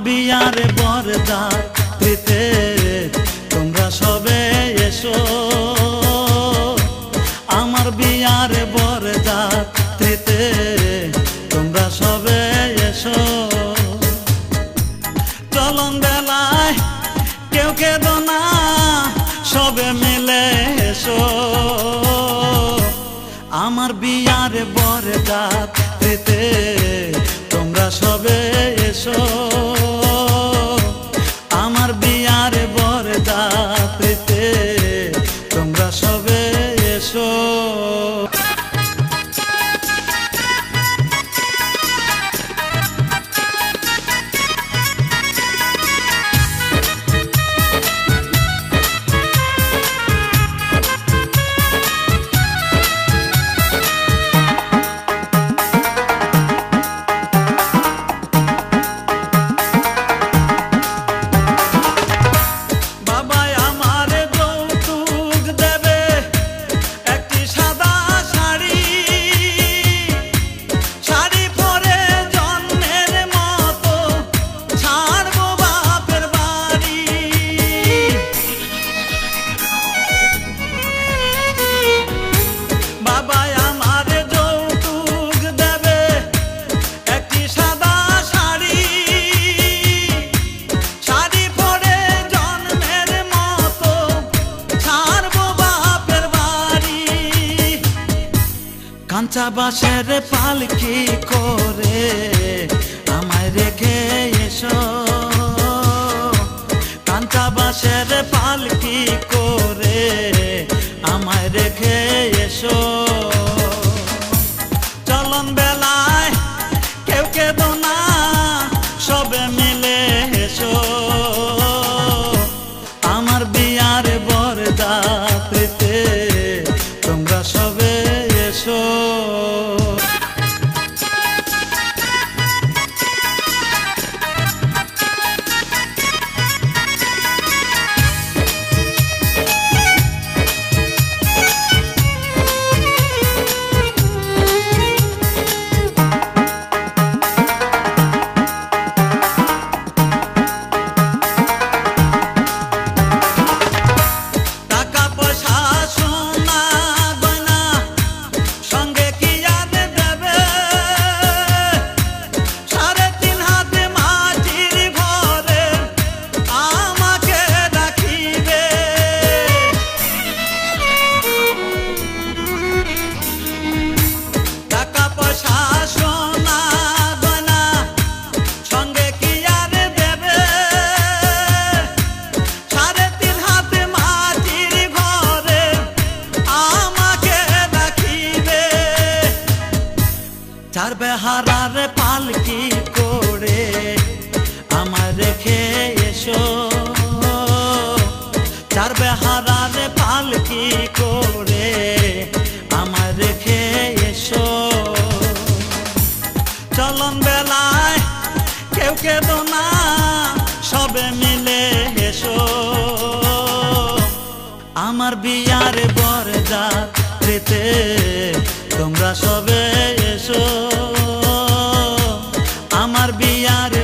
বিয়ার বরযাত্রীতে তোমরা সবে এসো, আমার বিয়ার বরযাত্রীতে তোমরা সবে এসো। চলন বেলায় কেউ কেঁদো না, সবে মিলে এসো, আমার বিয়ার বরযাত্রীতে তোমরা সবে এসো, আমার বিয়ার বরযাত্রীতে তোমরা সবে এসো। কাঁচা বাঁশের পালকি করে আমায় রেখে এসো, কাঁচা বাঁশের পালকি করে আমায় রেখে এসো। চলন বেলায় কেউ কেঁদো না, সবে মিলে এসো, আমার বিয়ার বরযাত্রীতে তোমরা সবে এসো। চার বেহারার পালকি করে আমার রেখে এসো, চার বেহারার পালকি করে আমার রেখে এসো। চলন বেলায় কেউ কেঁদো না, সবে মিলে এসো, আমার বিয়ার বরযাত্রীতে তোমরা সবে এসো, আমার বিয়ার